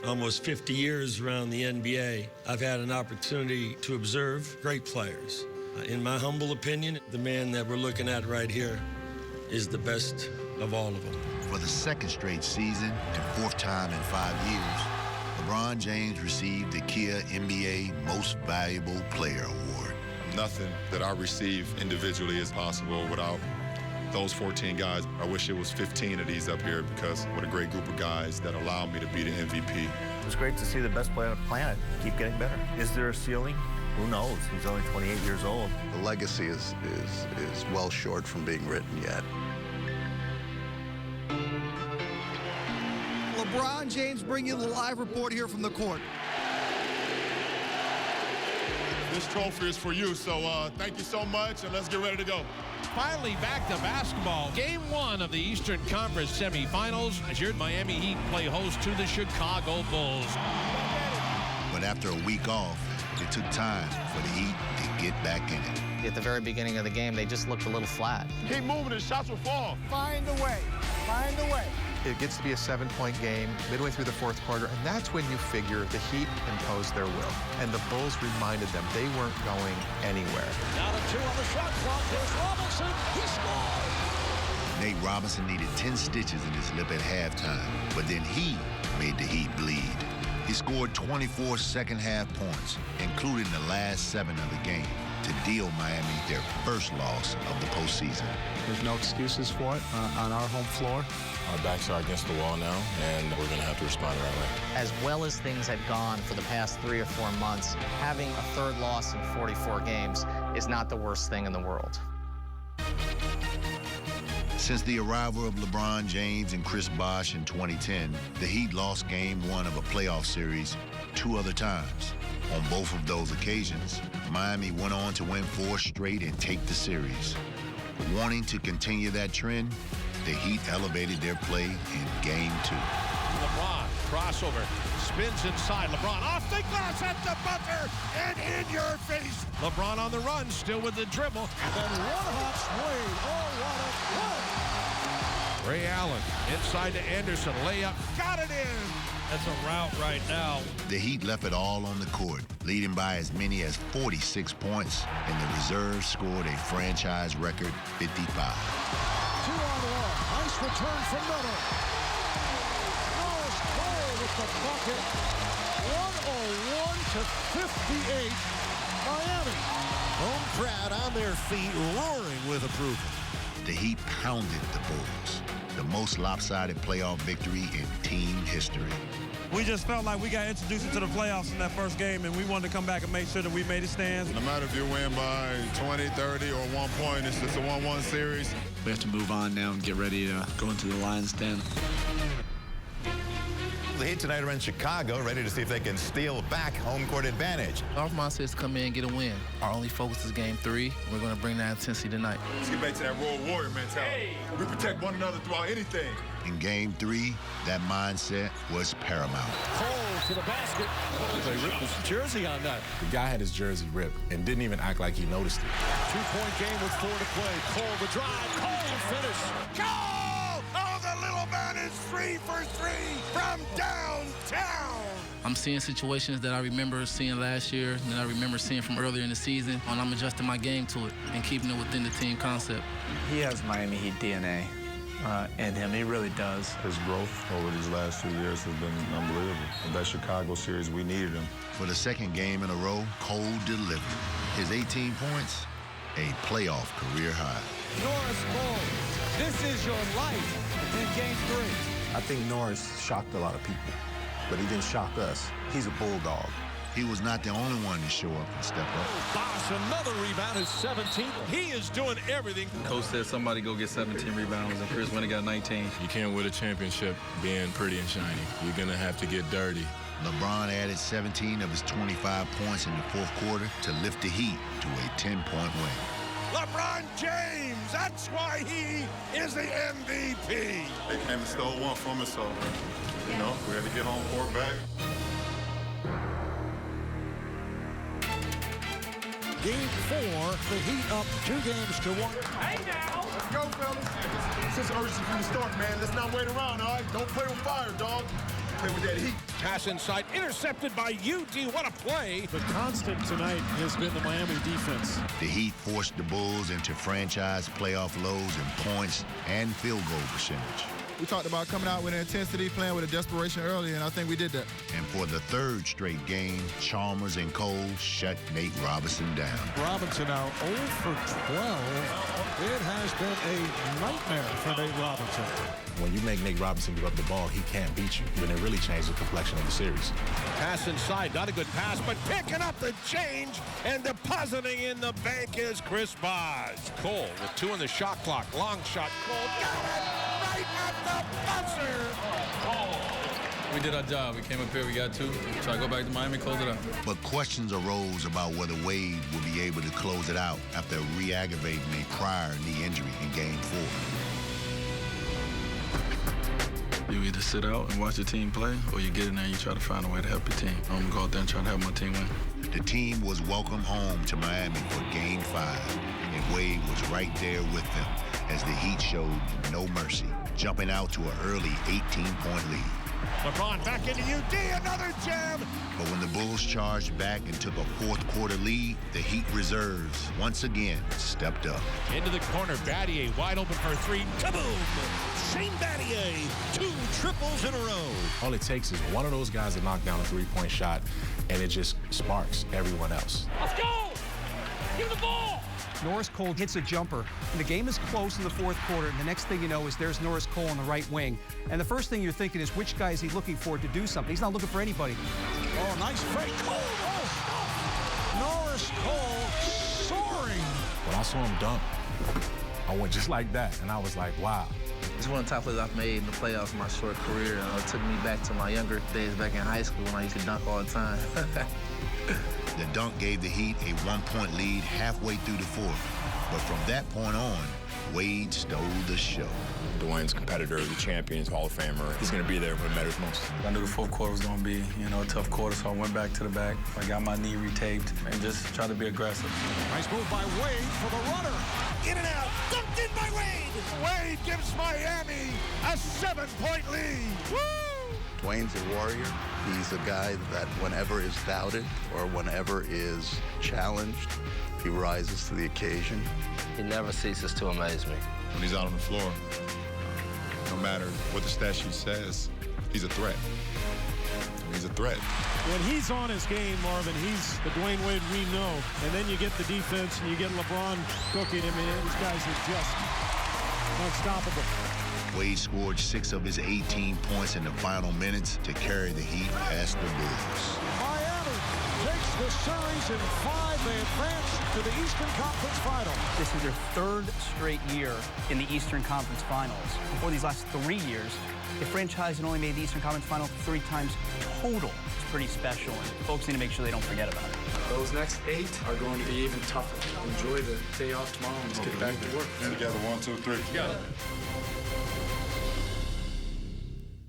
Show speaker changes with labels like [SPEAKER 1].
[SPEAKER 1] almost 50 years around the NBA, I've had an opportunity to observe great players. In my humble opinion, the man that we're looking at right here is the best of all of them.
[SPEAKER 2] For the second straight season and fourth time in 5 years, LeBron James received the Kia NBA Most Valuable Player Award.
[SPEAKER 3] Nothing that I receive individually is possible without those 14 guys. I wish it was 15 of these up here because what a great group of guys that allowed me to be the MVP.
[SPEAKER 4] It's great to see the best player on the planet keep getting better. Is there a ceiling? Who knows? He's only 28 years old.
[SPEAKER 5] The legacy is well short from being written yet.
[SPEAKER 6] LeBron James bringing you the live report here from the court.
[SPEAKER 3] This trophy is for you, so thank you so much, and let's get ready to go.
[SPEAKER 7] Finally back to basketball. Game 1 of the Eastern Conference semifinals as your Miami Heat play host to the Chicago Bulls.
[SPEAKER 2] But after a week off, it took time for the Heat to get back in it.
[SPEAKER 8] At the very beginning of the game, they just looked a little flat.
[SPEAKER 3] Keep moving, and shots will fall.
[SPEAKER 6] Find a way. Find a way.
[SPEAKER 9] It gets to be a 7-point game midway through the fourth quarter, and that's when you figure the Heat imposed their will. And the Bulls reminded them they weren't going anywhere.
[SPEAKER 7] Down to 2 on the shot clock. There's Robinson. He scored!
[SPEAKER 2] Nate Robinson needed 10 stitches in his lip at halftime, but then he made the Heat bleed. He scored 24 second-half points, including the last 7 of the game, to deal Miami their first loss of the postseason.
[SPEAKER 10] There's no excuses for it on our home floor.
[SPEAKER 11] Our backs are against the wall now, and we're going to have to respond the right way.
[SPEAKER 8] As well as things had gone for the past 3 or 4 months, having a third loss in 44 games is not the worst thing in the world.
[SPEAKER 2] Since the arrival of LeBron James and Chris Bosh in 2010, the Heat lost Game 1 of a playoff series 2 other times. On both of those occasions, Miami went on to win 4 straight and take the series. Wanting to continue that trend, the Heat elevated their play in Game 2.
[SPEAKER 7] LeBron, crossover, spins inside. LeBron off the glass at the buzzer, and in your face. LeBron on the run, still with the dribble.
[SPEAKER 6] And then one-hop swing. Oh, what a play.
[SPEAKER 7] Ray Allen inside to Anderson. Layup, got it in. That's a route right now.
[SPEAKER 2] The Heat left it all on the court, leading by as many as 46 points, and the reserves scored a franchise record 55.
[SPEAKER 6] 2 on 1. Nice return from Miller. Norris Cole with the bucket. 101 to 58. Miami.
[SPEAKER 7] Home crowd on their feet, roaring with approval.
[SPEAKER 2] The Heat pounded the Bulls, the most lopsided playoff victory in team history.
[SPEAKER 12] We just felt like we got introduced into the playoffs in that first game, and we wanted to come back and make sure that we made a stand.
[SPEAKER 3] No matter if you win by 20, 30, or 1 point, it's just a 1-1 series.
[SPEAKER 10] We have to move on now and get ready to go into the Lions' den.
[SPEAKER 4] The Heat tonight are in Chicago, ready to see if they can steal back home court advantage.
[SPEAKER 10] Our mindset is to come in and get a win. Our only focus is Game 3. We're going to bring that intensity tonight.
[SPEAKER 3] Let's get back to that Royal Warrior mentality. We protect one another throughout anything.
[SPEAKER 2] In Game 3, that mindset was paramount.
[SPEAKER 7] Cole to the basket. They ripped his jersey on that.
[SPEAKER 11] The guy had his jersey ripped and didn't even act like he noticed it.
[SPEAKER 7] 2-point game with 4 to play. Cole the drive. Cole finish. Cole! Oh, the little man is 3 for 3 from downtown.
[SPEAKER 10] I'm seeing situations that I remember seeing last year and that I remember seeing from earlier in the season, and I'm adjusting my game to it and keeping it within the team concept.
[SPEAKER 9] He has Miami Heat DNA in him. He really does.
[SPEAKER 3] His growth over these last 2 years has been unbelievable. In that Chicago series, we needed him.
[SPEAKER 2] For the second game in a row, Cole delivered. His 18 points, a playoff career high.
[SPEAKER 6] Norris Cole. This is your life in Game 3.
[SPEAKER 5] I think Norris shocked a lot of people, but he didn't shock us. He's a bulldog.
[SPEAKER 2] He was not the only one to show up and step up.
[SPEAKER 7] Bosh, another rebound, his 17th. He is doing everything.
[SPEAKER 11] Coach said somebody go get 17 rebounds, and Chris Winnie got 19. You can't win a championship being pretty and shiny. You're going to have to get dirty.
[SPEAKER 2] LeBron added 17 of his 25 points in the fourth quarter to lift the Heat to a 10-point win.
[SPEAKER 7] LeBron James, that's why he is the MVP.
[SPEAKER 3] They came and stole one from us, so, you know, we had to get home court back.
[SPEAKER 6] Game 4, the Heat up 2 games to 1.
[SPEAKER 3] Hey now! Let's go, fellas. This is urgency from the start, man. Let's not wait around, all right? Don't play with fire, dog.
[SPEAKER 7] play with that heat. Pass inside, intercepted by UD. What a play.
[SPEAKER 6] The constant tonight has been the Miami defense.
[SPEAKER 2] The Heat forced the Bulls into franchise playoff lows in points and field goal percentage.
[SPEAKER 13] We talked about coming out with intensity, playing with a desperation early, and I think we did that.
[SPEAKER 2] And for the third straight game, Chalmers and Cole shut Nate Robinson down.
[SPEAKER 6] Robinson now 0 for 12. It has been a nightmare for Nate Robinson.
[SPEAKER 5] When you make Nate Robinson give up the ball, he can't beat you. When it really changed the complexion of the series.
[SPEAKER 7] Pass inside, not a good pass, but picking up the change and depositing in the bank is Chris Bosh. Cole with 2 on the shot clock. Long shot, Cole got it right at the buzzer.
[SPEAKER 11] We did our job. We came up here, we got 2. Try to go back to Miami, close it out.
[SPEAKER 2] But questions arose about whether Wade would be able to close it out after re-aggravating a prior knee injury in Game 4.
[SPEAKER 11] You either sit out and watch the team play, or you get in there and you try to find a way to help your team. I'm gonna go out there and try to help my team win.
[SPEAKER 2] The team was welcome home to Miami for Game 5, and Wade was right there with them as the Heat showed no mercy, jumping out to an early 18-point lead.
[SPEAKER 7] LeBron back into UD, another jam.
[SPEAKER 2] But when the Bulls charged back and took a fourth-quarter lead, the Heat reserves once again stepped up.
[SPEAKER 7] Into the corner, Battier wide open for 3. Kaboom! Shane Battier, 2 triples in a row.
[SPEAKER 5] All it takes is one of those guys to knock down a three-point shot, and it just sparks everyone else.
[SPEAKER 14] Let's go! Give the ball! Norris Cole hits a jumper, and the game is close in the fourth quarter, and the next thing you know is there's Norris Cole on the right wing. And the first thing you're thinking is, which guy is he looking for to do something? He's not looking for anybody.
[SPEAKER 6] Oh, nice fake. Cole, Norris Cole soaring.
[SPEAKER 5] When I saw him dunk, I went just like that, and I was like, wow.
[SPEAKER 10] It's one of the top plays I've made in the playoffs in my short career. It took me back to my younger days back in high school when I used to dunk all the time.
[SPEAKER 2] The dunk gave the Heat a 1-point lead halfway through the fourth. But from that point on, Wade stole the show.
[SPEAKER 3] Dwayne's competitor, the champions, Hall of Famer. He's going to be there when it matters most.
[SPEAKER 11] I knew the fourth quarter was going to be, a tough quarter, so I went back to the back. I got my knee retaped and just tried to be aggressive.
[SPEAKER 6] Nice move by Wade for the runner.
[SPEAKER 7] In and out, dunked in by Wade. Wade gives Miami a 7-point lead. Woo!
[SPEAKER 15] Dwayne's a warrior. He's a guy that whenever is doubted or whenever is challenged, he rises to the occasion.
[SPEAKER 10] He never ceases to amaze me.
[SPEAKER 3] When he's out on the floor, no matter what the stat sheet says, he's a threat. He's a threat.
[SPEAKER 6] When he's on his game, Marvin, he's the Dwayne Wade we know. And then you get the defense and you get LeBron cooking him in. These guys are just unstoppable.
[SPEAKER 2] Wade scored 6 of his 18 points in the final minutes to carry the Heat past the Bulls.
[SPEAKER 6] Miami takes the series in 5. They advance to the Eastern Conference Final.
[SPEAKER 14] This is their 3rd straight year in the Eastern Conference Finals. Before these last 3 years, the franchise had only made the Eastern Conference Final 3 times total. It's pretty special, and folks need to make sure they don't forget about it.
[SPEAKER 11] Those next 8 are going to be even tougher. Enjoy the day off tomorrow and let's get back to work.
[SPEAKER 3] Together, 1, 2, 3.
[SPEAKER 11] Together.